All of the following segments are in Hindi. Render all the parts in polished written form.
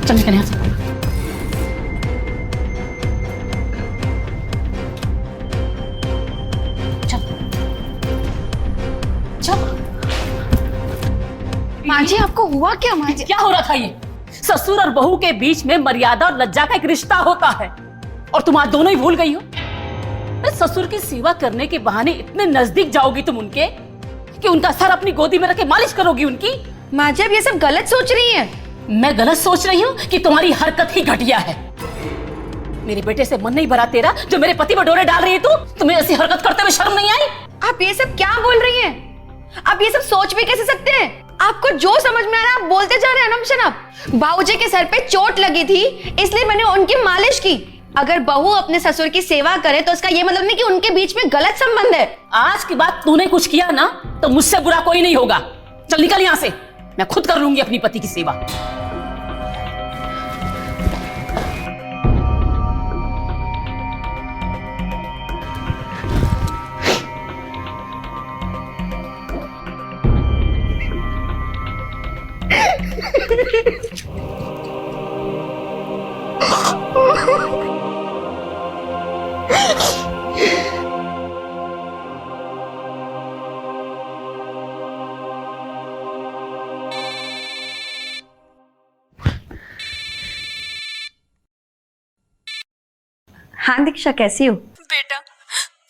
चल निकल यहाँ से। माँ जी आपको हुआ क्या? माँ जी क्या हो रहा था ये? ससुर और बहू के बीच में मर्यादा और लज्जा का एक रिश्ता होता है और तुम आज दोनों ही भूल गई हो। ससुर की सेवा करने के बहाने इतने नजदीक जाओगी तुम उनके कि उनका सर अपनी गोदी में रख के मालिश करोगी उनकी। माँ जी आप ये सब गलत सोच रही हैं। मैं गलत सोच रही हूँ कि तुम्हारी हरकत ही घटिया है। मेरे बेटे से मन नहीं भरा तेरा जो मेरे पति पर डोरे डाल रही है तू। तुम्हें ऐसी हरकत करते हुए शर्म नहीं आई? आप ये सब क्या बोल रही हैं? आप ये सब सोच भी कैसे सकते हैं? आपको जो समझ में आ रहा है आप बोलते जा रहे हैं अनमशन। आप बाबूजी के सर पे चोट लगी थी इसलिए मैंने उनकी मालिश की। अगर बहू अपने ससुर की सेवा करे तो इसका ये मतलब नहीं कि उनके बीच में गलत संबंध है। आज के बाद तूने कुछ किया ना तो मुझसे बुरा कोई नहीं होगा। चल निकल यहाँ से, मैं खुद कर लूंगी अपनी पति की सेवा। हाँ दीक्षा कैसी हो? बेटा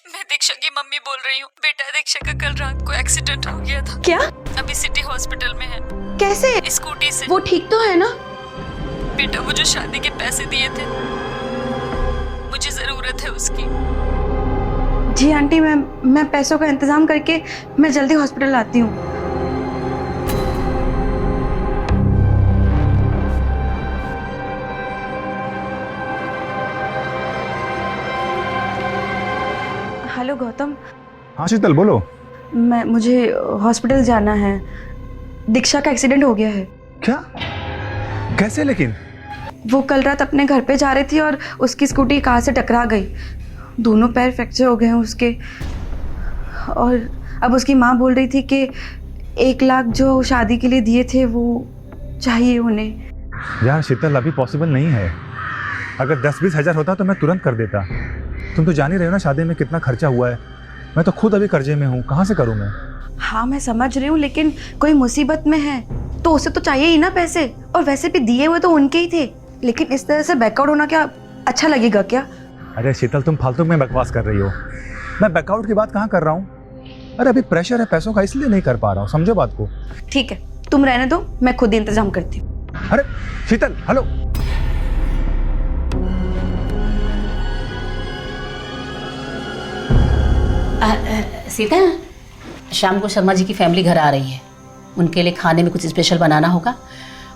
मैं दीक्षा की मम्मी बोल रही हूँ। बेटा दीक्षा का कल रात को एक्सीडेंट हो गया था। क्या? अभी सिटी हॉस्पिटल में है। कैसे? स्कूटी से। वो ठीक तो है ना? बेटा वो जो शादी के पैसे दिए थे मुझे जरूरत है उसकी। जी आंटी मैं पैसों का इंतजाम करके मैं जल्दी हॉस्पिटल आती हूँ। हेलो गौतम। हाँ शीतल बोलो। मुझे हॉस्पिटल जाना है। दीक्षा का एक्सीडेंट हो गया है। क्या? कैसे लेकिन? वो कल रात अपने घर पे जा रही थी और उसकी स्कूटी कार से टकरा गई। दोनों पैर फ्रैक्चर हो गए हैं उसके। और अब उसकी माँ बोल रही थी कि 1 लाख जो शादी के लिए दिए थे वो चाहिए उन्हें। यार शीतल अभी पॉसिबल नहीं है। अगर 10-20 हज़ार होता तो मैं तुरंत कर देता। तुम तो जान ही रहे हो ना शादी में कितना खर्चा हुआ है। मैं तो खुद अभी कर्जे में हूँ, कहाँ से करूँ मैं? हाँ मैं समझ रही हूँ लेकिन कोई मुसीबत में है तो उसे तो चाहिए ही ना पैसे। और वैसे भी दिए हुए तो उनके ही थे। लेकिन इस तरह से बैकआउट होना क्या अच्छा लगेगा क्या? अरे शीतल तुम फालतू में बकवास कर रही हो। मैं बैकआउट की बात कहाँ कर रहा हूँ। अरे अभी प्रेशर है पैसों का इसलिए नहीं कर पा रहा हूँ, समझो बात को। ठीक है तुम रहने दो, मैं खुद ही इंतजाम करती हूँ। अरे शीतल हेलो। सीता, शाम को शर्मा जी की फैमिली घर आ रही है। उनके लिए खाने में कुछ स्पेशल बनाना होगा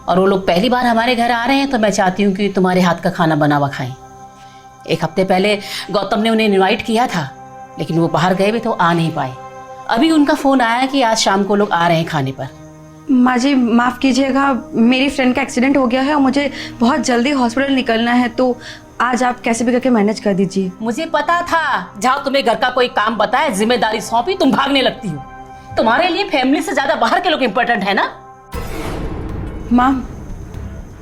और वो लोग पहली बार हमारे घर आ रहे हैं तो मैं चाहती हूँ कि तुम्हारे हाथ का खाना बना हुआ खाएं। 1 हफ्ते पहले गौतम ने उन्हें इनवाइट किया था लेकिन वो बाहर गए भी तो आ नहीं पाए। अभी उनका फ़ोन आया कि आज शाम को लोग आ रहे हैं खाने पर। माँ जी माफ़ कीजिएगा, मेरी फ्रेंड का एक्सीडेंट हो गया है और मुझे बहुत जल्दी हॉस्पिटल निकलना है तो आज आप कैसे भी करके मैनेज कर दीजिए। मुझे पता था जहाँ तुम्हें घर का कोई काम बताए जिम्मेदारी सौंपी तुम भागने लगती हो। तुम्हारे लिए फैमिली से ज्यादा बाहर के लोग इम्पोर्टेंट है ना। माँ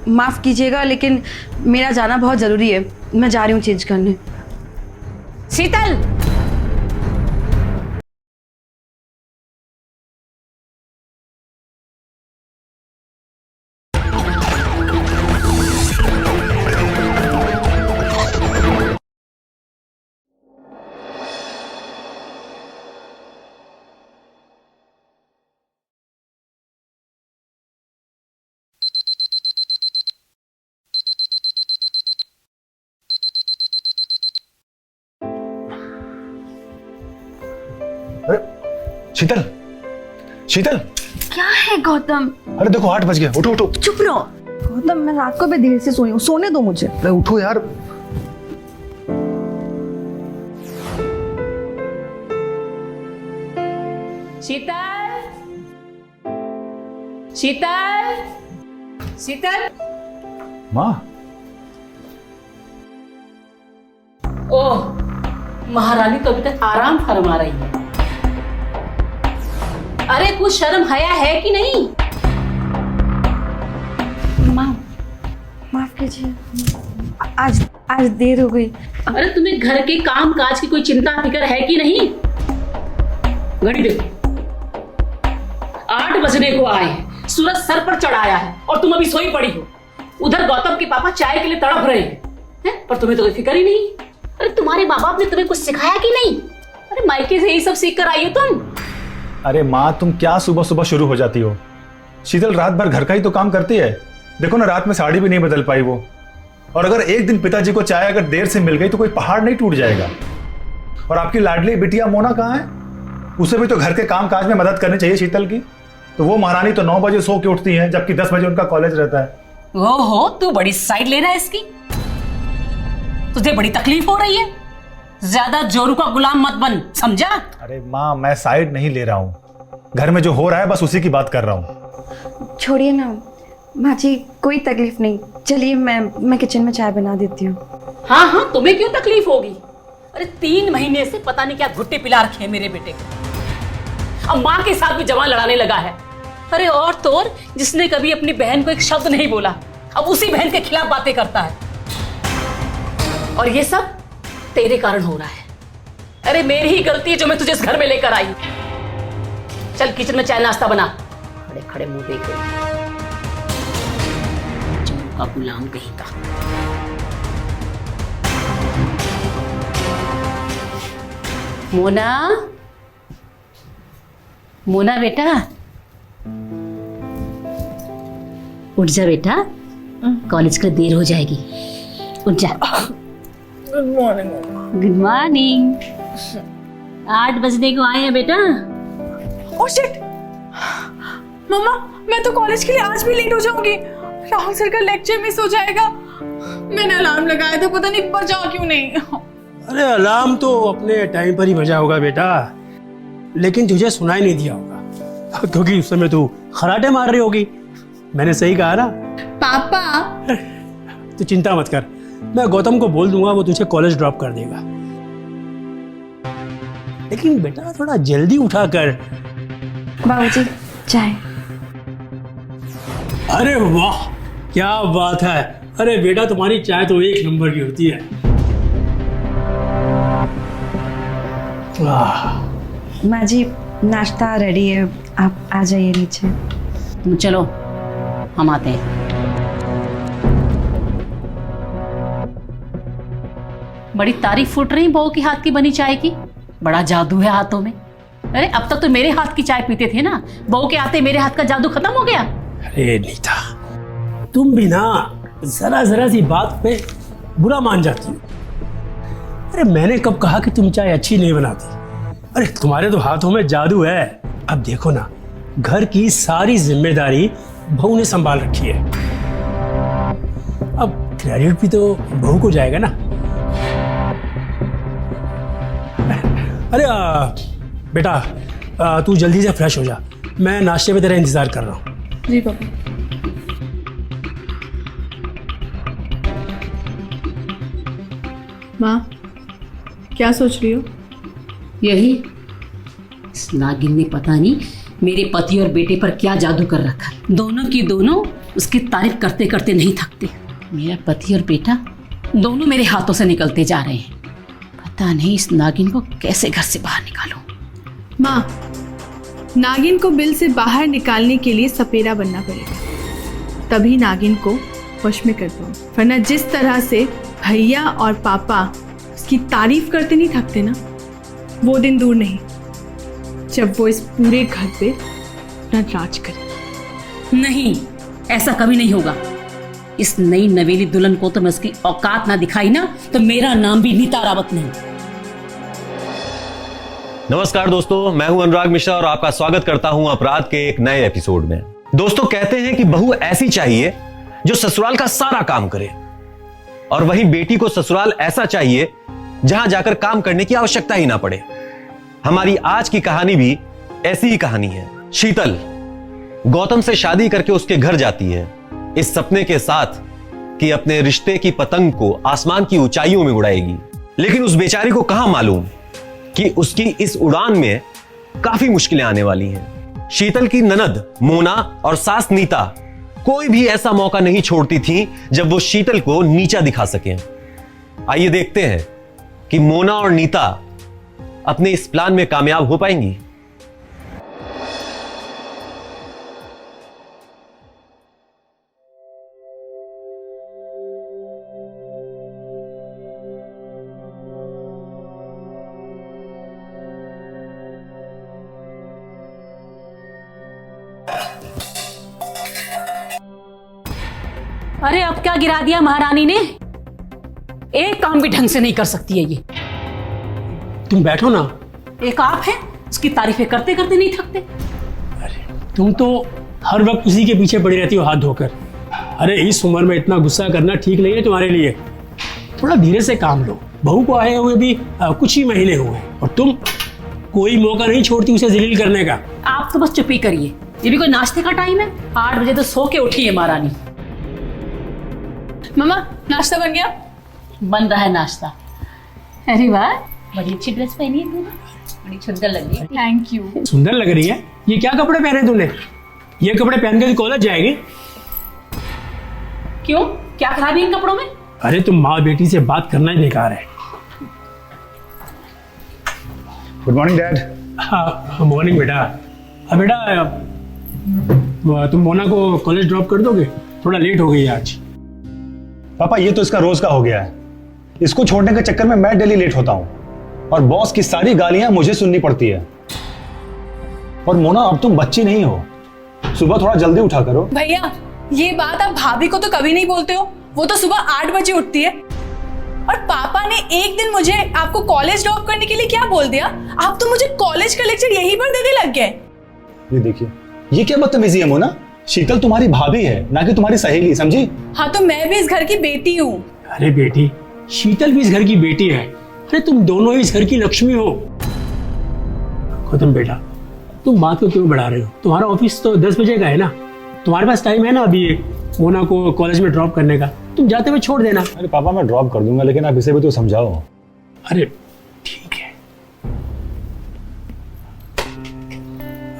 माफ़ कीजिएगा लेकिन मेरा जाना बहुत ज़रूरी है। मैं जा रही हूँ चेंज करने। शीतल अरे शीतल शीतल। क्या है गौतम? अरे देखो 8 बज गए, उठो उठो। चुप रहो गौतम, मैं रात को भी देर से सोई हूँ, सोने दो मुझे। अरे उठो यार। शीतल शीतल शीतल। माँ। ओह महारानी तो अभी तक आराम फरमा रही है। अरे कुछ शर्म हया है कि नहीं? माँ जी आज आज देर हो गई। अरे तुम्हें घर के काम काज की कोई चिंता फिक्र है कि नहीं? घड़ी देखो, 8 बजने को आए हैं, सूरज सर पर चढ़ाया है और तुम अभी सोई पड़ी हो। उधर गौतम के पापा चाय के लिए तड़प रहे हैं, पर तुम्हें तो कोई फिक्र ही नहीं। अरे तुम्हारे माँ बाप ने तुम्हें कुछ सिखाया कि नहीं? अरे मायके से यही सब सीख कर आई हो तुम। अरे माँ, तुम क्या सुबह सुबह शुरू हो जाती हो? शीतल रात भर घर का ही तो काम करती है। देखो ना, रात में साड़ी भी नहीं बदल पाई वो। और अगर एक दिन पिताजी को चाय अगर देर से मिल गई तो कोई पहाड़ नहीं टूट जाएगा। और आपकी लाडली बिटिया मोना कहाँ है? उसे भी तो घर के काम काज में मदद करनी चाहिए शीतल की। तो वो महारानी तो 9 बजे सो के उठती है, जबकि 10 बजे उनका कॉलेज रहता है। ओहो, तू बड़ी साइड ले रहा है इसकी। तुझे बड़ी तकलीफ हो रही है? ज्यादा जोरू का गुलाम मत बन, समझा? अरे माँ, मैं साइड नहीं ले रहा हूँ। घर में जो हो रहा है बस उसी की बात कर रहा हूँ। छोड़िए ना माँ जी, कोई तकलीफ नहीं। चलिए मैं किचन में चाय बना देती हूँ। हाँ हाँ, तुम्हें क्यों तकलीफ होगी? अरे 3 महीने से पता नहीं क्या घुट्टे पिला रखे हैं मेरे बेटे को। अब माँ के साथ भी जवान लड़ाने लगा है। अरे और तो और, जिसने कभी अपनी बहन को एक शब्द नहीं बोला, अब उसी बहन के खिलाफ बातें करता है। और ये सब तेरे कारण हो रहा है। अरे मेरी ही गलती है जो मैं तुझे इस घर में लेकर आई। चल किचन में चाय नाश्ता बना। खड़े खड़े मुंह देख रही का गुलाम कहीं का। मोना, मोना बेटा, उठ जा बेटा, कॉलेज का देर हो जाएगी। उठ जा। Good morning. Good morning. 8 बजने को आए हैं बेटा। ओह शिट, मम्मा मैं तो कॉलेज के लिए आज भी लेट हो जाऊंगी। राहुल सर का लेक्चर मिस हो जाएगा। मैंने अलार्म लगाया था, पता नहीं बजा क्यों नहीं। अरे अलार्म तो अपने टाइम पर ही बजा होगा बेटा, लेकिन तुझे सुनाई नहीं दिया होगा क्योंकि उस समय तू खराटे मार रही होगी। मैंने सही कहा ना? पापा तू चिंता मत कर, मैं गौतम को बोल दूंगा, वो तुझे कॉलेज ड्रॉप कर देगा। लेकिन बेटा थोड़ा जल्दी उठा कर। बाबूजी चाय। अरे वाह, क्या बात है। अरे बेटा तुम्हारी चाय तो 1 नंबर की होती है। माँ जी नाश्ता रेडी है, आप आ जाइए नीचे। तुम चलो, हम आते हैं। बड़ी तारीफ फूट रही बहू के हाथ की बनी चाय की। बड़ा जादू है हाथों में। अरे अब तक तो मेरे हाथ की चाय पीते थे ना, बहू के आते मेरे हाथ का जादू खत्म हो गया। अरे नीता, तुम भी ना जरा सी बात पे बुरा मान जाती हो। अरे मैंने कब कहा कि तुम चाय अच्छी नहीं बनाती? अरे तुम्हारे तो हाथों में जादू है। अब देखो ना, घर की सारी जिम्मेदारी बहू ने संभाल रखी है। अब क्रेडिट भी तो बहू को जाएगा ना। अरे बेटा तू जल्दी से फ्रेश हो जा, मैं नाश्ते में तेरा इंतजार कर रहा हूँ। जी पापा। माँ क्या सोच रही हो? यही, इस नागिन ने पता नहीं मेरे पति और बेटे पर क्या जादू कर रखा। दोनों की दोनों उसकी तारीफ करते करते नहीं थकते। मेरा पति और बेटा दोनों मेरे हाथों से निकलते जा रहे हैं। पता नहीं इस नागिन को कैसे घर से बाहर निकालूं। माँ, नागिन को बिल से बाहर निकालने के लिए सपेरा बनना पड़ेगा, तभी नागिन को वश में कर पाऊं। वरना जिस तरह से भैया और पापा उसकी तारीफ करते नहीं थकते ना, वो दिन दूर नहीं जब वो इस पूरे घर पे अपना राज करे। नहीं, ऐसा कभी नहीं होगा। इस नई नवेली दुल्हन को तो मैं उसकी औकात ना दिखाई ना, तो मेरा नाम भी नीता रावत नहीं। नमस्कार दोस्तों, मैं हूं अनुराग मिश्रा और आपका स्वागत करता हूं अपराध के एक नए एपिसोड में। दोस्तों, कहते हैं कि बहू ऐसी चाहिए जो ससुराल का सारा काम करे, और वही बेटी को ससुराल ऐसा चाहिए जहां जाकर काम करने की आवश्यकता ही ना पड़े। हमारी आज की कहानी भी ऐसी ही कहानी है। शीतल गौतम से शादी करके उसके घर जाती है, इस सपने के साथ कि अपने रिश्ते की पतंग को आसमान की ऊंचाइयों में उड़ाएगी। लेकिन उस बेचारी को कहां मालूम कि उसकी इस उड़ान में काफी मुश्किलें आने वाली हैं। शीतल की ननद मोना और सास नीता कोई भी ऐसा मौका नहीं छोड़ती थी जब वो शीतल को नीचा दिखा सके। आइए देखते हैं कि मोना और नीता अपने इस प्लान में कामयाब हो पाएंगी। अरे अब क्या गिरा दिया महारानी ने, एक काम भी ढंग से नहीं कर सकती है ये। तुम बैठो ना। एक आप है, उसकी तारीफें करते करते नहीं थकते। तुम तो हर वक्त उसी के पीछे पड़ी रहती हो हाथ धोकर। अरे इस उम्र में इतना गुस्सा करना ठीक नहीं है तुम्हारे लिए। थोड़ा धीरे से काम लो। बहू को आए हुए भी कुछ ही महीने हुए हैं और तुम कोई मौका नहीं छोड़ती उसे जलील करने का। आप तो बस चुप ही करिए, ये भी कोई नाश्ते का टाइम है? 8 बजे तो सो के उठी है महारानी। मम्मा नाश्ता बन गया? बन रहा है नाश्ता। अरे वाह, बड़ी अच्छी ड्रेस पहनी है तूने, बड़ी सुंदर लग रही है। Thank you. सुंदर लग रही है। ये क्या कपड़े पहने तूने? ये कपड़े पहन के कॉलेज जाएगी? क्यों, क्या खराबी इन कपड़ों में? अरे तुम माँ बेटी से बात करना ही बेकार है। Good morning dad. हाँ मॉर्निंग बेटा। अब बेटा तुम मोना को कॉलेज ड्रॉप कर दोगे? थोड़ा लेट हो गई आज। पापा ये तो इसका रोज का हो गया है। इसको छोड़ने के चक्कर में मैं डेली लेट होता हूँ और बॉस की सारी गालियां मुझे सुननी पड़ती है। और मोना अब तुम बच्ची नहीं हो, सुबह थोड़ा जल्दी उठा करो। भैया ये बात आप भाभी को तो कभी नहीं बोलते हो। वो तो सुबह 8 बजे उठती है। और पापा ने एक दिन मुझे आपको कॉलेज ड्रॉप करने के लिए क्या बोल दिया? आप तो मुझे कॉलेज का लेक्चर यहीं पर देने लग गए। ये देखिए, ये क्या बदतमीजी है मोना। शीतल तुम्हारी भाभी है, ना कि तुम्हारी सहेली, समझी? हाँ तो मैं भी इस घर की बेटी हूँ। अरे बेटी, शीतल भी इस घर की बेटी है। अरे तुम दोनों ही इस घर की लक्ष्मी हो। गौतम बेटा, तुम बात को क्यों बढ़ा रहे हो? तुम्हारा ऑफिस तो 10 बजे का है ना। तुम्हारे पास टाइम है ना अभी मोना को कॉलेज में ड्रॉप करने का। तुम जाते हुए छोड़ देना। अरे पापा मैं ड्रॉप कर दूंगा, लेकिन आप इसे भी तो समझाओ। अरे ठीक है।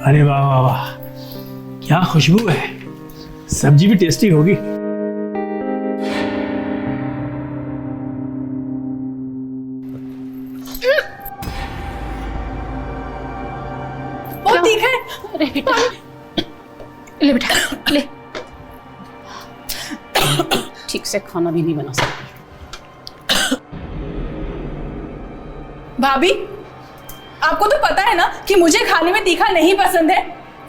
अरे वाह वाह वाह, क्या खुशबू है। सब्जी भी टेस्टी होगी। बहुत तीखा है। अरे बेटा, ले बेटा ले। ठीक से खाना भी नहीं बना सकती। भाभी आपको तो पता है ना कि मुझे खाने में तीखा नहीं पसंद है,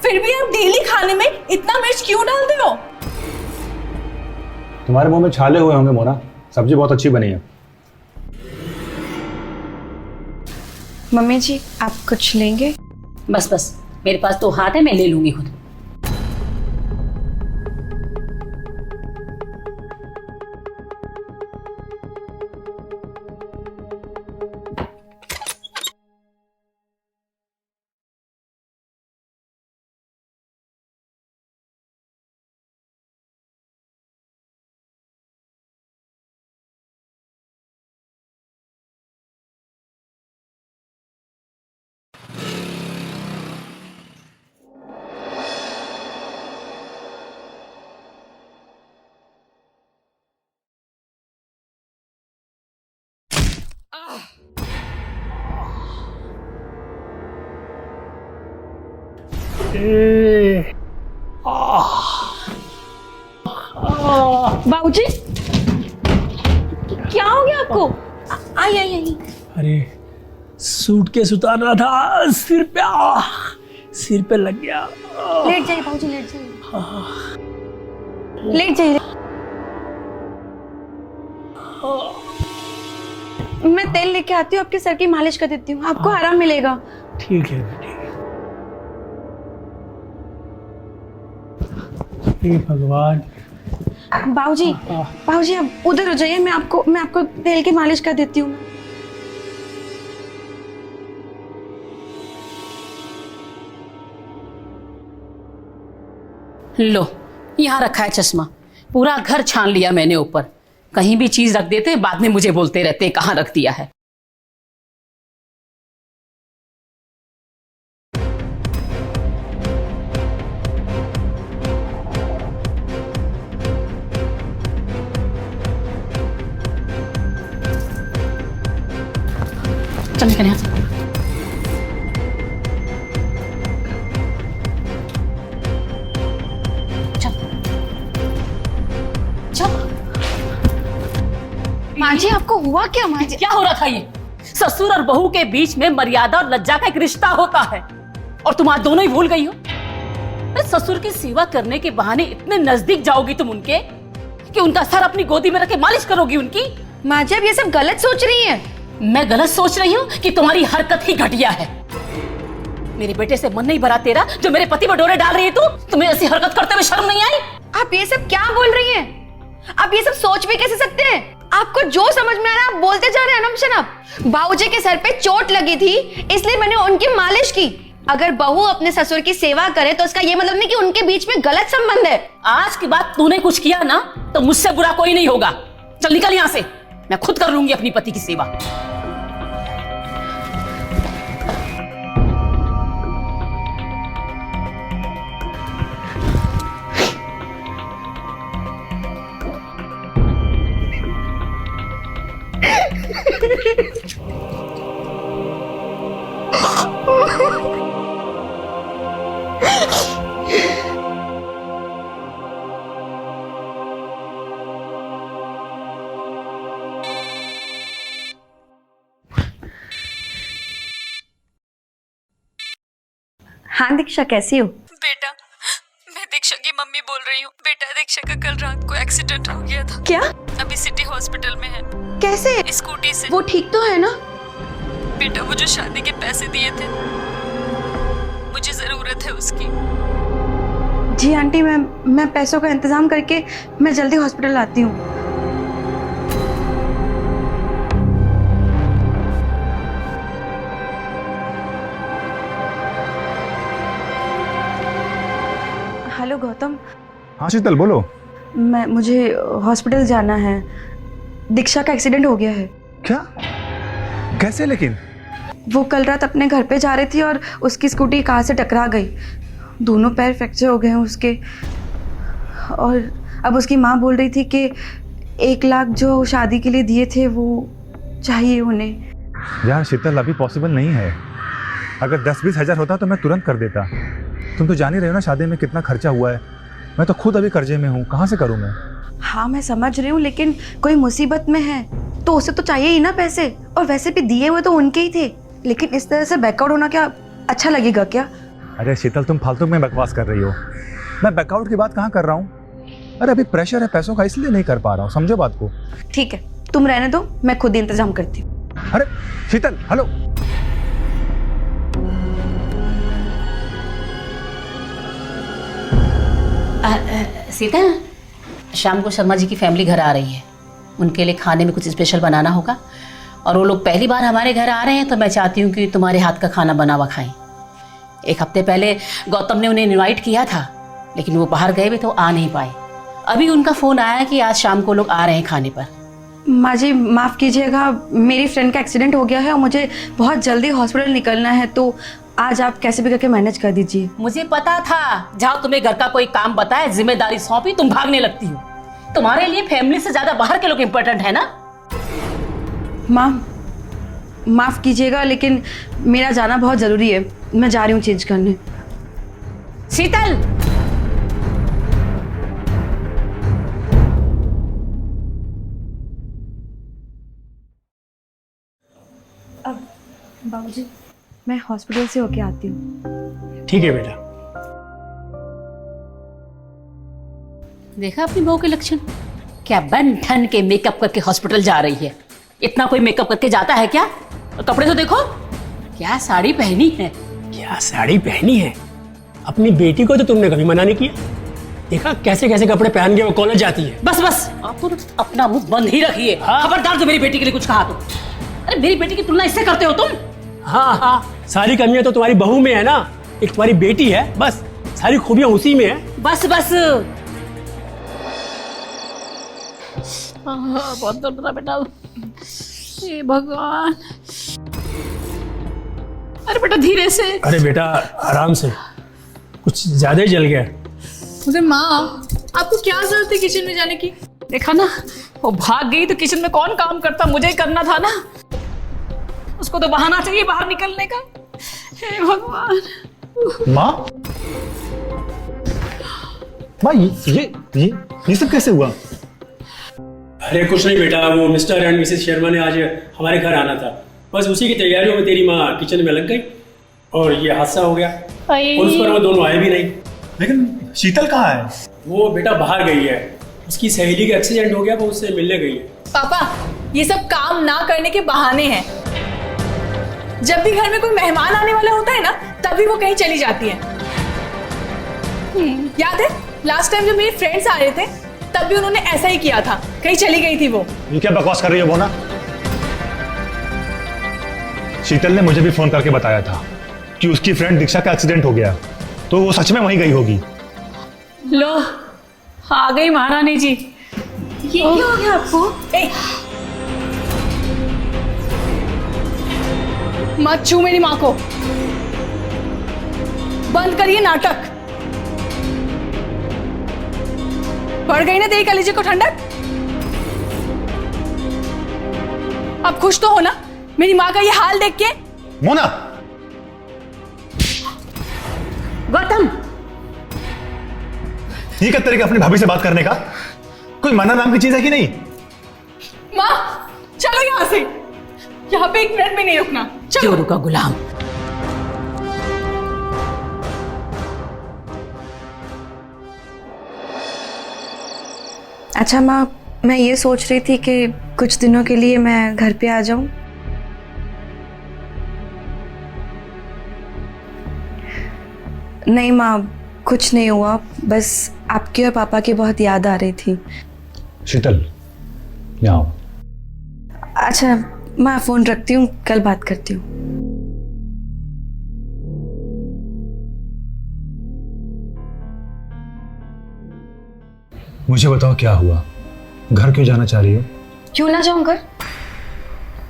फिर भी आप डेली खाने में इतना मिर्च क्यों डालते हो? तुम्हारे मुंह में छाले हुए होंगे मोना, सब्जी बहुत अच्छी बनी है। मम्मी जी आप कुछ लेंगे? बस बस, मेरे पास 2 हाथ है, मैं ले लूंगी खुद। बाबूजी क्या हो गया आपको? आई आई आई। अरे सूटकेस उतारना था, सिर पे लग गया। लेट जाइए बाबूजी, लेट जाइए, लेट जाइए। मैं तेल लेके आती हूँ, आपके सर की मालिश कर देती हूँ, आपको आराम मिलेगा। ठीक है बेटी। हे भगवान। बाबूजी बाबूजी आप उधर हो जाइए, मैं आपको तेल की मालिश कर देती हूँ। लो, यहाँ रखा है चश्मा। पूरा घर छान लिया मैंने ऊपर। कहीं भी चीज रख देते, बाद में मुझे बोलते रहते कहाँ रख दिया है। चल निकल यहाँ से। चल चल। माँ जी आपको हुआ क्या माँ जी? क्या हो रहा था ये? ससुर और बहू के बीच में मर्यादा और लज्जा का एक रिश्ता होता है और तुम आज दोनों ही भूल गई हो। ससुर की सेवा करने के बहाने इतने नजदीक जाओगी तुम उनके कि उनका सर अपनी गोदी में रख के मालिश करोगी उनकी। माँ जी आप ये सब गलत सोच रही हैं। मैं गलत सोच रही हूँ कि तुम्हारी हरकत ही घटिया है। मेरे बेटे से मन नहीं भरा तेरा जो मेरे पति पर डोरे डाल रही है तू। तुम्हें ऐसी हरकत करते हुए शर्म नहीं आई? आप ये सब क्या बोल रही हैं? आप ये सब सोच भी कैसे सकते हैं? आपको जो समझ में आ रहा है आप बोलते जा रहे हैं अनम शनम। बाबूजी के सर पे चोट लगी थी इसलिए मैंने उनकी मालिश की। अगर बहू अपने ससुर की सेवा करे तो इसका ये मतलब नहीं कि उनके बीच में गलत संबंध है। आज की बात तूने कुछ किया ना तो मुझसे बुरा कोई नहीं होगा। चल निकल यहाँ से, मैं खुद कर लूंगी अपनी पति की सेवा। हाँ दीक्षा कैसी हो? बेटा, मैं दीक्षा की मम्मी बोल रही हूँ। बेटा दीक्षा का कल रात को एक्सीडेंट हो गया था। क्या? अभी सिटी हॉस्पिटल में है। कैसे? स्कूटी से। वो ठीक तो है ना? बेटा वो जो शादी के पैसे दिए थे मुझे जरूरत है उसकी। जी आंटी मैं पैसों का इंतजाम करके मैं जल्दी हॉस्पिटल आती हूँ। हेलो गौतम। हाँ शीतल बोलो। मुझे हॉस्पिटल जाना है। दीक्षा का एक्सीडेंट हो गया है। क्या? कैसे लेकिन? वो कल रात अपने घर पे जा रही थी और उसकी स्कूटी कार से टकरा गई। दोनों पैर फ्रैक्चर हो गए हैं उसके। और अब उसकी माँ बोल रही थी कि 1 लाख जो शादी के लिए दिए थे वो चाहिए उन्हें। यार शीतल अभी पॉसिबल नहीं है। अगर 10-20 हज़ार होता तो मैं तुरंत कर देता। तुम तो जान ही रहे हो ना शादी में कितना खर्चा हुआ है। मैं तो खुद अभी कर्जे में हूँ, कहाँ से करूँ मैं? हाँ मैं समझ रही हूँ लेकिन कोई मुसीबत में है तो उसे तो चाहिए ही ना पैसे। और वैसे भी दिए हुए तो उनके ही थे। लेकिन इस तरह से बैकआउट होना क्या अच्छा लगेगा क्या? अरे शीतल तुम फालतू में बकवास कर रही हो। मैं बैकआउट की बात कहाँ कर रहा हूँ। अरे अभी प्रेशर है पैसों का इसलिए नहीं कर पा रहा हूँ, समझो बात को। ठीक है तुम रहने दो, मैं खुद ही इंतजाम करती हूँ। अरे शीतल हेलो। सीता, शाम को शर्मा जी की फैमिली घर आ रही है। उनके लिए खाने में कुछ स्पेशल बनाना होगा और वो लोग पहली बार हमारे घर आ रहे हैं तो मैं चाहती हूँ कि तुम्हारे हाथ का खाना बना हुआ खाएं। 1 हफ्ते पहले गौतम ने उन्हें इनवाइट किया था लेकिन वो बाहर गए भी तो आ नहीं पाए। अभी उनका फ़ोन आया कि आज शाम को लोग आ रहे हैं खाने पर। माँ जी माफ़ कीजिएगा, मेरी फ्रेंड का एक्सीडेंट हो गया है और मुझे बहुत जल्दी हॉस्पिटल निकलना है तो आज आप कैसे भी करके मैनेज कर दीजिए। मुझे पता था जहाँ तुम्हें घर का कोई काम बताए जिम्मेदारी सौंपी तुम भागने लगती हो। तुम्हारे लिए फैमिली से ज्यादा बाहर के लोग इम्पोर्टेंट है ना। माँ माफ़ कीजिएगा लेकिन मेरा जाना बहुत ज़रूरी है। मैं जा रही हूँ चेंज करने। शीतल अब बाबूजी मैं हॉस्पिटल से होके आती हूँ। ठीक है बेटा। देखा अपनी बहू के लक्षण, क्या बन ठन के मेकअप करके हॉस्पिटल जा रही है। इतना कोई मेकअप करके जाता है क्या? और कपड़े तो देखो, क्या साड़ी पहनी है। क्या साड़ी पहनी है? अपनी बेटी को तो तुमने कभी मना नहीं किया। देखा कैसे कैसे कपड़े पहन के वो कॉलेज जाती है। बस बस आप तो अपना मुंह बंद ही रखिए। खबरदार जो मेरी बेटी के लिए कुछ कहा तो। अरे मेरी बेटी की तुलना इससे करते हो तुम? हाँ हाँ, सारी कमियां तो तुम्हारी बहू में है ना। एक तुम्हारी बेटी है, बस सारी खूबियां उसी में है। बस बस बहुत दर्द रहा बेटा। हे भगवान। अरे बेटा धीरे से। अरे बेटा आराम से, कुछ ज्यादा ही जल गया। मुझे माँ आपको क्या जरूरत है किचन में जाने की? देखा ना, वो भाग गई तो किचन में कौन काम करता, मुझे ही करना था ना। उसको तो बहाना चाहिए बाहर निकलने का। हे भगवान। माँ, माँ ये सब कैसे हुआ? अरे कुछ नहीं बेटा, वो मिस्टर एंड मिसेस शर्मा ने आज हमारे घर आना था, बस उसी की तैयारियों में तेरी माँ किचन में लग गई और ये हादसा हो गया। और उस पर वो दोनों आए भी नहीं। लेकिन शीतल कहाँ है? वो बेटा बाहर गई है, उसकी सहेली का एक्सीडेंट हो गया, वो उससे मिलने गई है। पापा, ये सब काम ना करने के बहाने हैं। जब भी घर में कोई मेहमान आने वाला होता है ना, तभी वो कहीं चली जाती है। याद है लास्ट टाइम जब मेरे फ्रेंड्स आ रहे थे, तब भी उन्होंने ऐसा ही किया था, कहीं चली गई थी वो। ये क्या बकवास कर रही है मोना? शीतल ने मुझे भी फोन करके बताया था कि उसकी फ्रेंड दीक्षा का एक्सीडेंट हो गया, तो वो सच में वहीं गई होगी। लो आ गई महारानी जी। ये क्या हो गया आपको? मत छू मेरी माँ को, बंद करिए नाटक। बढ़ गई ना तेरी कलेजे को ठंडक? अब खुश तो हो ना मेरी माँ का ये हाल देख के? मोना, गौतम, ये क्या तरीका अपनी भाभी से बात करने का? कोई मना नाम की चीज है कि नहीं? माँ चलो यहाँ से, यहाँ पे 1 मिनट भी नहीं रुकना। चलो। जोरू का गुलाम। अच्छा माँ, मैं ये सोच रही थी कि कुछ दिनों के लिए मैं घर पे आ जाऊं। नहीं माँ, कुछ नहीं हुआ, बस आपकी और पापा की बहुत याद आ रही थी। शीतल, यहाँ आओ। अच्छा मैं फोन रखती हूँ, कल बात करती हूँ। मुझे बताओ क्या हुआ? घर क्यों जाना चाह रही हो? क्यों ना जाऊं घर?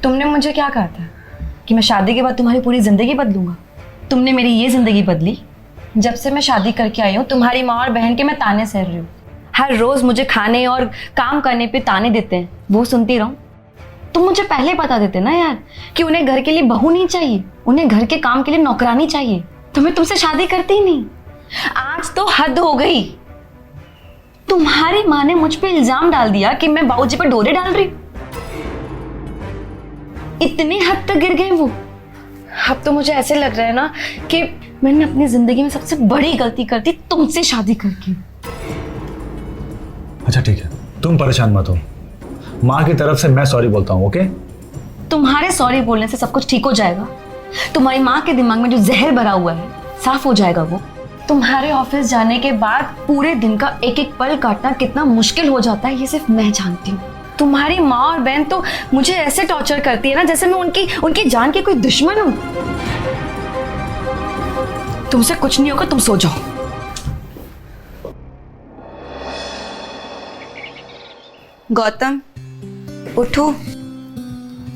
तुमने मुझे क्या कहा था कि मैं शादी के बाद तुम्हारी पूरी जिंदगी बदलूंगा? तुमने मेरी ये जिंदगी बदली। जब से मैं शादी करके आई हूँ, तुम्हारी माँ और बहन के मैं ताने सह रही हूँ। हर रोज मुझे खाने और काम करने पे ताने देते हैं, वो सुनती रहूं? तुम मुझे पहले बता देते ना यार कि उन्हें घर के लिए बहू नहीं चाहिए, उन्हें घर के काम के लिए नौकरानी चाहिए, तो मैं तुमसे शादी करती ही नहीं। आज तो हद हो गई। तुम्हारी माँ ने मुझ पे इल्जाम डाल दिया कि मैं बाबूजी पर डोरे डाल रही। इतनी हद तक गिर गए वो। अब तो मुझे ऐसे लग रहा है ना कि मैंने अपनी जिंदगी में सबसे बड़ी गलती कर दी तुमसे शादी करके। अच्छा ठीक है, तुम परेशान मत हो, माँ की तरफ से मैं सॉरी बोलता हूँ, ओके? तुम्हारे सॉरी बोलने से सब कुछ ठीक हो जाएगा। तुम्हारी माँ के दिमाग में जो जहर भरा हुआ है साफ हो जाएगा वो। तुम्हारे ऑफिस जाने के बाद पूरे दिन का एक एक पल काटना कितना मुश्किल हो जाता है, ये सिर्फ मैं जानती हूँ। तुम्हारी माँ और बहन तो मुझे ऐसे टॉर्चर करती है ना जैसे मैं उनकी जान की कोई दुश्मन हूँ। तुमसे कुछ नहीं होगा, तुम सो जाओ। गौतम उठो,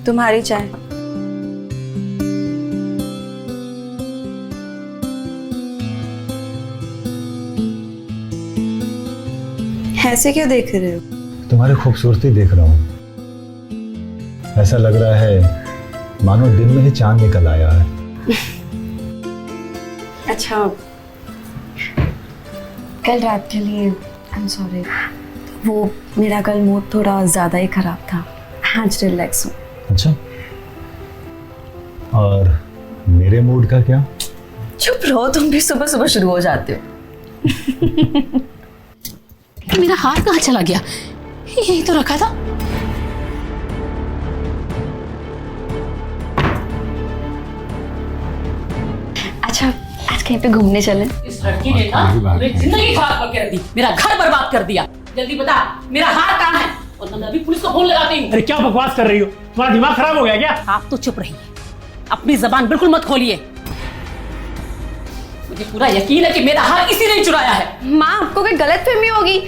तुम्हारी चाय। ऐसे क्यों देख रहे हो? तुम्हारी खूबसूरती देख रहा हूँ। ऐसा लग रहा है मानो दिन में ही चांद निकल आया है। अच्छा, कल रात के लिए आई एम सॉरी। वो मेरा कल मूड थोड़ा ज्यादा ही खराब था, आज रिलैक्स हूँ। अच्छा, और मेरे मूड का क्या? चुप रहो, तुम भी सुबह सुबह शुरू हो जाते हो। मेरा हाथ कहाँ चला गया? यही तो रखा था। अच्छा, आज कहीं पे घूमने चलें? इस लड़की ने ना मेरी जिंदगी खराब करके रख दी, मेरा घर बर्बाद कर दिया। जल्दी बता मेरा हार कहाँ है, और मैं अभी पुलिस को फोन लगाती हूँ। अरे क्या बकवास कर रही हो? तुम्हारा दिमाग खराब हो गया क्या? आप तो चुप रहिए, अपनी जबान बिल्कुल मत खोलिए। मुझे पूरा यकीन है कि मेरा हार किसी ने चुराया है। माँ, आपको कोई गलतफहमी होगी।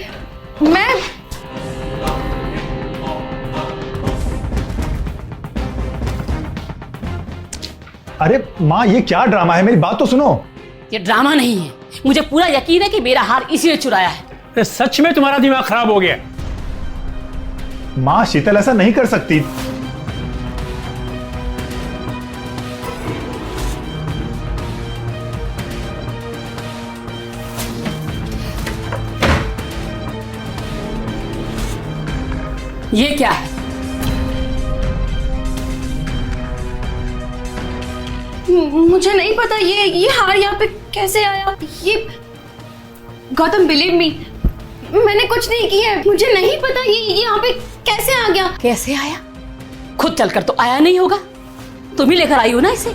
मैं अरे माँ, ये क्या ड्रामा है? मेरी बात तो सुनो। ये ड्रामा नहीं है, मुझे पूरा यकीन है कि मेरा हार इसी ने चुराया है। अरे सच में तुम्हारा दिमाग खराब हो गया? माँ, शीतल ऐसा नहीं कर सकती। ये क्या है? मुझे नहीं पता ये हार यहाँ पे कैसे आया। ये गौतम बिलीव मी, मैंने कुछ नहीं किया है, मुझे नहीं पता ये यहाँ पे कैसे आ गया। कैसे आया? खुद चलकर तो आया नहीं होगा, तुम ही लेकर आई हो ना इसे।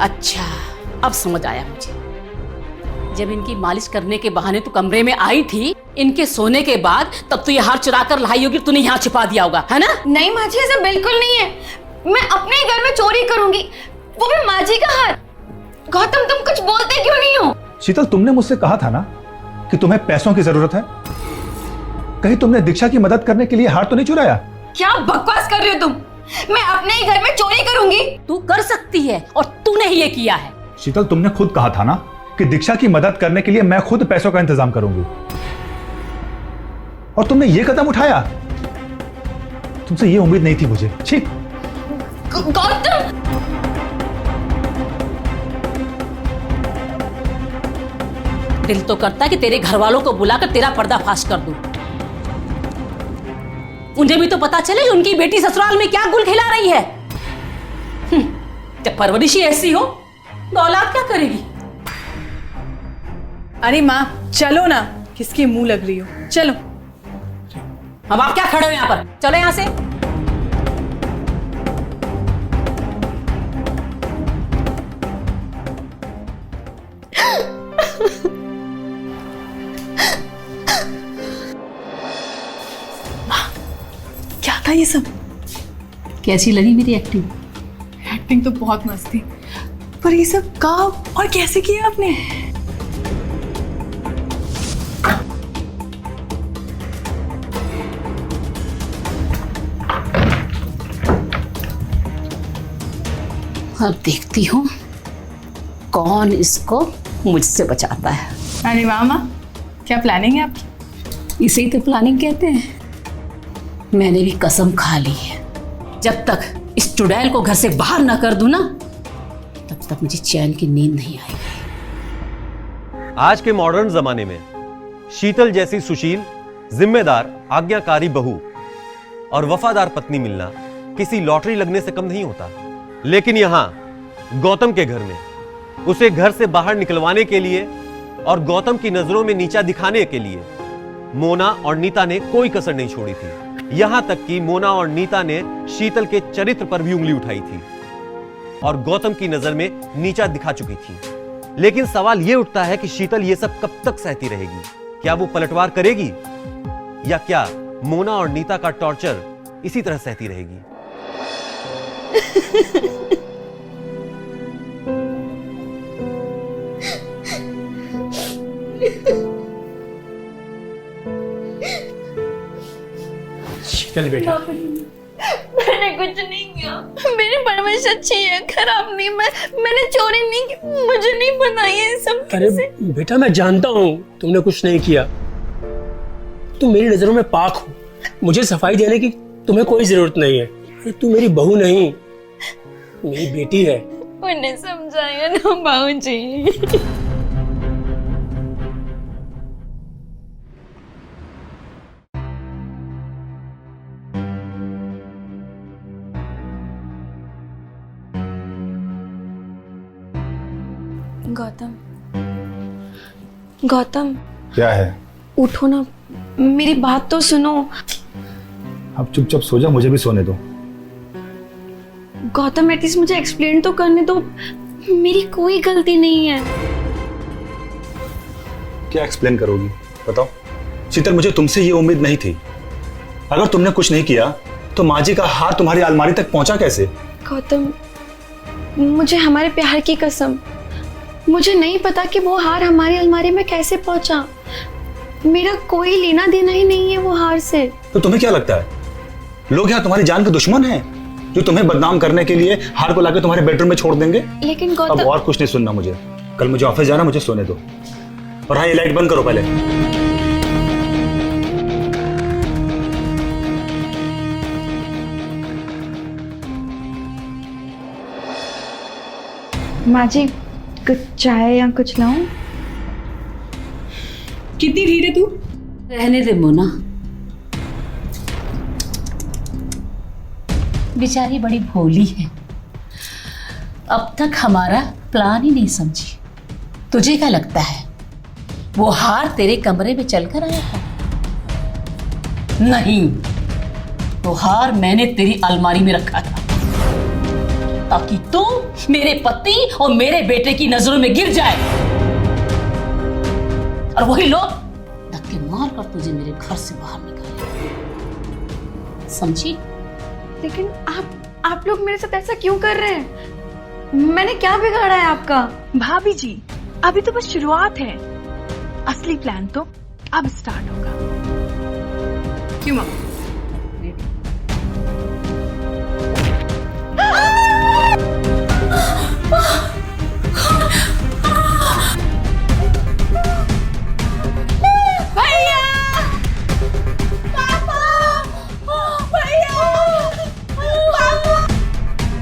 अच्छा, अब समझ आया मुझे। जब इनकी मालिश करने के बहाने तू कमरे में आई थी इनके सोने के बाद, तब तो ये हार चुरा कर लाई होगी, तूने यहाँ छिपा दिया होगा, है ना? नहीं माँ जी, ऐसा बिल्कुल नहीं है। मैं अपने ही घर में चोरी करूंगी, वो भी माँ जी का हार। गौतम तुम कुछ बोलते क्यों नहीं हो? शीतल, तुमने मुझसे कहा था ना कि तुम्हें पैसों की जरूरत है। कहीं तुमने दीक्षा की मदद करने के लिए हार तो नहीं चुराया? क्या बकवास कर रहे हो तुम? मैं अपने ही घर में चोरी करूंगी? तू कर सकती है और तूने ही ये किया है। शीतल, तुमने खुद कहा था ना कि दीक्षा की मदद करने के लिए मैं खुद पैसों का इंतजाम करूंगी, और तुमने ये कदम उठाया। तुमसे ये उम्मीद नहीं थी मुझे। छी। गौतम, दिल तो करता है कि तेरे घर वालों को बुलाकर तेरा पर्दाफाश कर दूं। उन्हें भी तो पता चले उनकी बेटी ससुराल में क्या गुल खिला रही है। जब परवरिश ही ऐसी हो तो औलाद क्या करेगी? अरे माँ चलो ना, किसके मुंह लग रही हो, चलो। अब आप क्या खड़े हो यहाँ पर? चलो यहाँ से। क्या था ये सब? कैसी लगी मेरी एक्टिंग? एक्टिंग तो बहुत मस्त थी, पर ये सब कब और कैसे किया आपने? अब देखती हूँ कौन इसको मुझसे बचाता है। अरे वाह माँ, क्या प्लानिंग है आपकी? इसे ही तो प्लानिंग कहते हैं। मैंने भी कसम खा ली है, जब तक इस चुड़ैल को घर से बाहर ना कर दूं ना, तब तक मुझे चैन की नींद नहीं आएगी। आज के मॉडर्न जमाने में शीतल जैसी सुशील, जिम्मेदार, आज्ञाकारी बहू और वफादार पत्नी मिलना किसी लॉटरी लगने से कम नहीं होता। लेकिन यहां गौतम के घर में उसे घर से बाहर निकलवाने के लिए और गौतम की नजरों में नीचा दिखाने के लिए मोना और नीता ने कोई कसर नहीं छोड़ी थी। यहां तक कि मोना और नीता ने शीतल के चरित्र पर भी उंगली उठाई थी और गौतम की नजर में नीचा दिखा चुकी थी। लेकिन सवाल यह उठता है कि शीतल यह सब कब तक सहती रहेगी? क्या वो पलटवार करेगी, या क्या मोना और नीता का टॉर्चर इसी तरह सहती रहेगी? शीतल बेटा, मैंने कुछ नहीं किया, मेरी परवरिश अच्छी है, खराब नहीं। मैंने चोरी नहीं की, मुझे नहीं पता ये सब अरे कैसे। बेटा मैं जानता हूँ तुमने कुछ नहीं किया, तुम मेरी नजरों में पाक हो, मुझे सफाई देने की तुम्हें कोई जरूरत नहीं है। अरे तू मेरी बहू नहीं, मेरी बेटी है। उन्हें समझाया ना बाबूजी। गौतम, गौतम क्या है? उठो ना, मेरी बात तो सुनो। अब चुपचाप सो जा, मुझे भी सोने दो। गौतम एटलीस्ट मुझे एक्सप्लेन तो करने दो, मेरी कोई गलती नहीं है। क्या एक्सप्लेन करोगी, बताओ। शीतल, मुझे तुमसे ये उम्मीद नहीं थी। अगर तुमने कुछ नहीं किया तो माँ जी का हार तुम्हारी अलमारी तक पहुंचा कैसे? गौतम, मुझे हमारे प्यार की कसम, मुझे नहीं पता कि वो हार हमारी अलमारी में कैसे पहुंचा। मेरा कोई लेना देना ही नहीं है वो हार से। तो तुम्हें क्या लगता है लोग यहाँ तुम्हारी जान के दुश्मन हैं, जो तुम्हें बदनाम करने के लिए हार को लाकर तुम्हारे बेडरूम में छोड़ देंगे? लेकिन अब गौतम, और कुछ नहीं सुनना मुझे। कल मुझे ऑफिस जाना, मुझे सोने दो। और हाँ, ये लाइट बंद करो पहले। माँ जी कुछ चाय या कुछ लाऊं? कितनी धीरे तू? रहने दे मोना, बेचारी बड़ी भोली है, अब तक हमारा प्लान ही नहीं समझी। तुझे क्या लगता है वो हार तेरे कमरे में चलकर आया था? नहीं, वो हार मैंने तेरी अलमारी में रखा था ताकि तू मेरे पति और मेरे बेटे की नजरों में गिर जाए, और वही लोग धक्के मार कर तुझे मेरे घर से बाहर निकाले। समझी? लेकिन आप लोग मेरे साथ ऐसा क्यों कर रहे हैं? मैंने क्या बिगाड़ा है आपका? भाभी जी, अभी तो बस शुरुआत है, असली प्लान तो अब स्टार्ट होगा। क्यों माँ?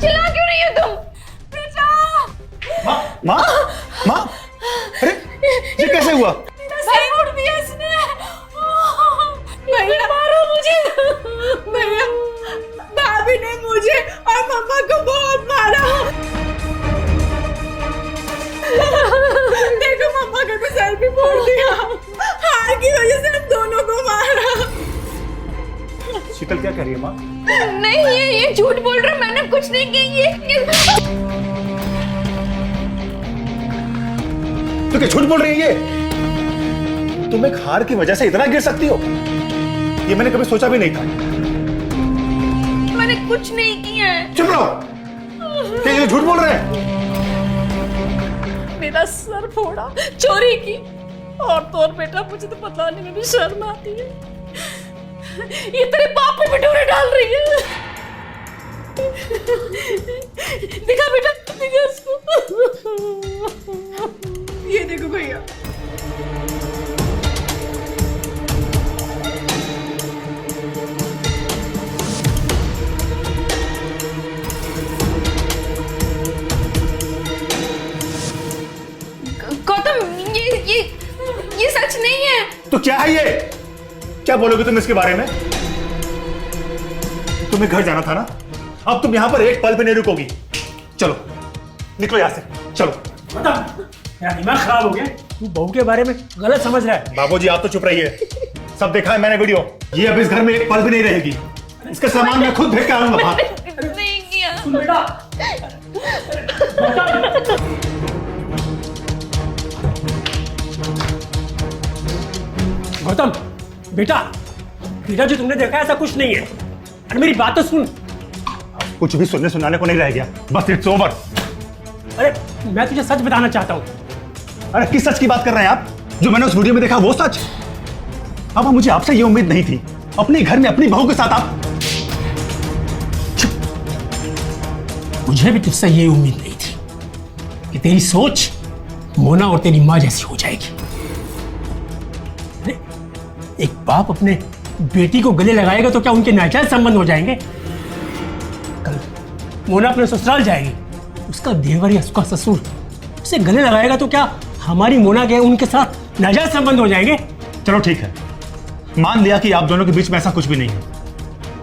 चिल्ला क्यों रही हो तुम? माँ, माँ, अरे ये कैसे हुआ? सर उठ दिया इसने। भैया मारो मुझे। भैया, भाभी ने मुझे और मम्मा को बहुत मारा। देखो मम्मा का तो सर भी फोड़ दिया। हार की वजह से हम दोनों को मारा। शीतल क्या कह रही है माँ? नहीं, ये झूठ बोल रहे, मैंने कुछ नहीं की। ये तो क्या झूठ बोल रही है ये? तुम एक हार की वजह से इतना गिर सकती हो, ये मैंने कभी सोचा भी नहीं था। मैंने कुछ नहीं किया है। चुप रहो, क्या ये झूठ बोल रहे हैं? मेरा सर फोड़ा चोरी की, और तो और बेटा मुझे तो बताने में भी शर्म आती है। ये तेरे बाप पे पिटोरे डाल रही है। दिखा बेटा, दिखा इसको। ये देखो भैया। गौतम, ये सच नहीं है। तो क्या है ये? क्या बोलोगे तुम इसके बारे में? तुम्हें घर जाना था ना, अब तुम यहां पर एक पल भी नहीं रुकोगी। चलो निकलो यहां से, चलो। मेरा दिमाग खराब हो गया, तू बहू के बारे में गलत समझ रहा है। बाबूजी आप तो चुप रहिए, सब देखा है मैंने वीडियो। ये अब इस घर में एक पल भी नहीं रहेगी। इसका सामान मैं खुद भेज के आऊंगा बाहर। नहीं किया। सुन बेटा, गौतम बेटा, बेटा जो तुमने देखा ऐसा कुछ नहीं है। अरे मेरी बात तो सुन। कुछ भी सुनने सुनाने को नहीं रह गया, बस इट्स ओवर। अरे मैं तुझे सच बताना चाहता हूँ। अरे किस सच की बात कर रहे हैं आप? जो मैंने उस वीडियो में देखा वो सच? अब मुझे आपसे ये उम्मीद नहीं थी, अपने घर में अपनी बहू के साथ आप। मुझे भी तुझसे ये उम्मीद नहीं थी कि तेरी सोच मोना और तेरी माँ जैसी हो जाएगी। अरे एक बाप अपने बेटी को गले लगाएगा तो क्या उनके नाजायज संबंध हो जाएंगे? कल मोना अपने ससुराल जाएगी, उसका देवर या उसका ससुर उसे गले लगाएगा तो क्या हमारी मोना के उनके साथ नाजायज संबंध हो जाएंगे? चलो ठीक है, मान लिया कि आप दोनों के बीच में ऐसा कुछ भी नहीं है,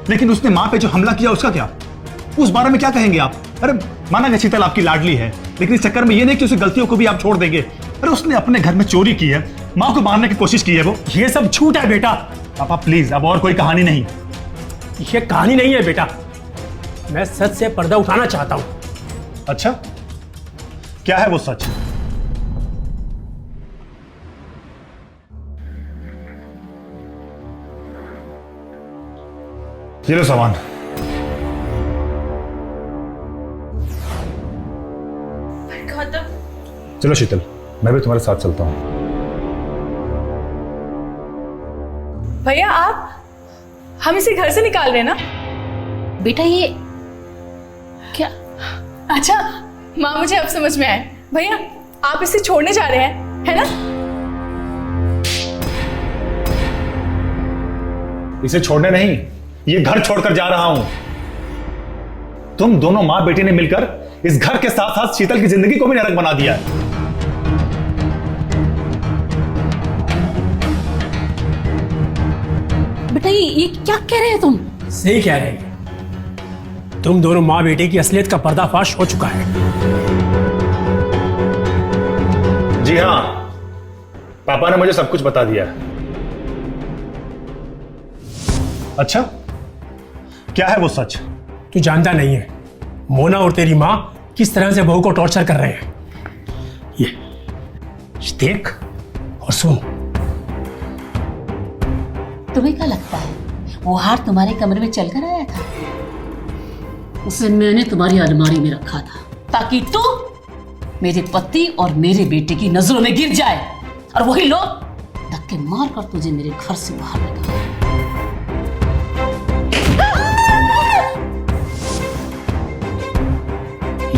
लेकिन उसने माँ पे जो हमला किया उसका क्या? उस बारे में क्या कहेंगे आप? अरे माना कि शीतल आपकी लाडली है, लेकिन इस चक्कर में ये नहीं कि उसे गलतियों को भी आप छोड़ देंगे। अरे उसने अपने घर में चोरी की है, माँ को मारने की कोशिश की है। वो ये सब झूठ है बेटा। पापा प्लीज, अब और कोई कहानी नहीं। ये कहानी नहीं है बेटा, मैं सच से पर्दा उठाना चाहता हूं। अच्छा क्या है वो सच? ये लो सामान। चलो शीतल, मैं भी तुम्हारे साथ चलता हूं। भैया आप हम इसे घर से निकाल रहे हैं ना? बेटा ये क्या? अच्छा माँ, मुझे अब समझ में आया। भैया आप इसे छोड़ने जा रहे हैं, है ना? इसे छोड़ने नहीं, ये घर छोड़कर जा रहा हूं। तुम दोनों मां बेटी ने मिलकर इस घर के साथ साथ शीतल की जिंदगी को भी नरक बना दिया है। बेटा ये क्या कह रहे हैं तुम? सही कह रहे हैं। तुम दोनों माँ बेटे की असलियत का पर्दाफाश हो चुका है। जी हाँ, पापा ने मुझे सब कुछ बता दिया। अच्छा, क्या है वो सच? तू जानता नहीं है मोना और तेरी माँ किस तरह से बहू को टॉर्चर कर रहे हैं। ये देख और सुन। तुम्हें क्या लगता है वो हार तुम्हारे कमरे में चलकर आया था? उसे मैंने तुम्हारी अलमारी में रखा था ताकि तू मेरे पति और मेरे बेटे की नजरों में गिर जाए और वही लोग धक्के मार कर तुझे मेरे घर से बाहर निकाले।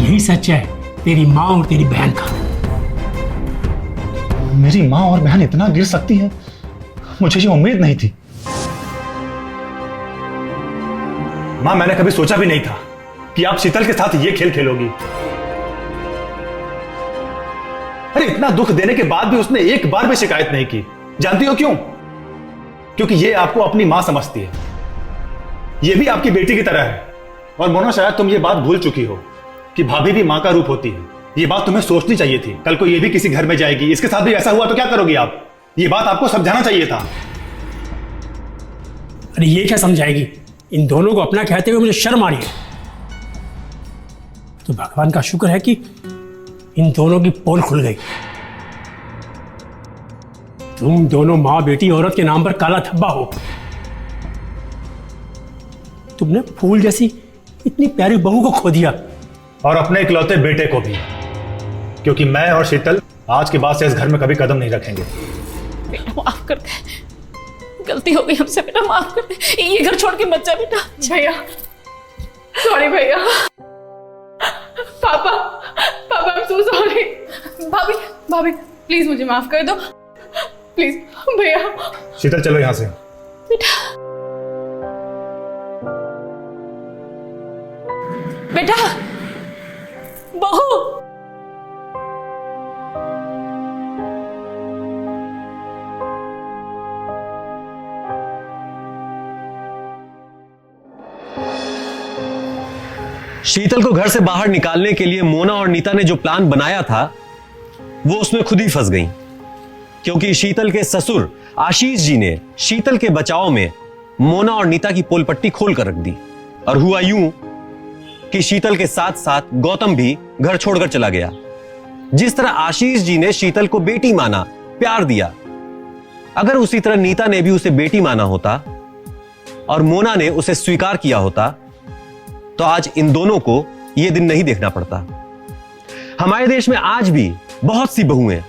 यही सच है तेरी माँ और तेरी बहन का। मेरी माँ और बहन इतना गिर सकती है, मुझे ये उम्मीद नहीं थी। माँ, मैंने कभी सोचा भी नहीं था कि आप शीतल के साथ ये खेल खेलोगी। अरे इतना दुख देने के बाद भी उसने एक बार भी शिकायत नहीं की। जानती हो क्यों? क्योंकि ये आपको अपनी मां समझती है। ये भी आपकी बेटी की तरह है। और मोना, शायद तुम ये बात भूल चुकी हो कि भाभी भी मां का रूप होती है। ये बात तुम्हें सोचनी चाहिए थी। कल को ये भी किसी घर में जाएगी, इसके साथ भी ऐसा हुआ तो क्या करोगी आप? ये बात आपको समझाना चाहिए था। अरे ये क्या समझाएगी? इन दोनों को अपना कहते हुए मुझे शर्म आ रही है। तो भगवान का शुक्र है कि इन दोनों की पोल खुल गई। तुम दोनों मां बेटी औरत के नाम पर काला धब्बा हो। तुमने फूल जैसी इतनी प्यारी बहू को खो दिया, और अपने इकलौते बेटे को भी। क्योंकि मैं और शीतल आज के बाद से इस घर में कभी कदम नहीं रखेंगे। बेटा माफ कर दे, गलती हो गई हमसे। बेटा माफ कर दे, ये घर छोड़ के मत जा बेटा। भैया सॉरी भैया। पापा पापा आई एम सो सॉरी। भाभी भाभी प्लीज मुझे माफ कर दो प्लीज भैया। शीतल चलो यहां से। बेटा बहू, शीतल को घर से बाहर निकालने के लिए मोना और नीता ने जो प्लान बनाया था वो उसमें खुद ही फंस गई। क्योंकि शीतल के ससुर आशीष जी ने शीतल के बचाव में मोना और नीता की पोल पट्टी खोल कर रख दी। और हुआ यूं कि शीतल के साथ साथ गौतम भी घर छोड़कर चला गया। जिस तरह आशीष जी ने शीतल को बेटी माना, प्यार दिया, अगर उसी तरह नीता ने भी उसे बेटी माना होता और मोना ने उसे स्वीकार किया होता तो आज इन दोनों को यह दिन नहीं देखना पड़ता। हमारे देश में आज भी बहुत सी बहुएं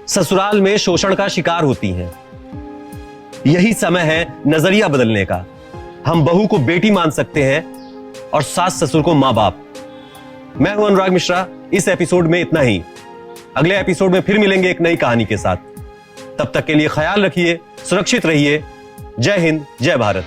ससुराल में शोषण का शिकार होती हैं। यही समय है नजरिया बदलने का। हम बहू को बेटी मान सकते हैं और सास ससुर को मां बाप। मैं हूं अनुराग मिश्रा। इस एपिसोड में इतना ही। अगले एपिसोड में फिर मिलेंगे एक नई कहानी के साथ। तब तक के लिए ख्याल रखिए, सुरक्षित रहिए। जय हिंद, जय भारत।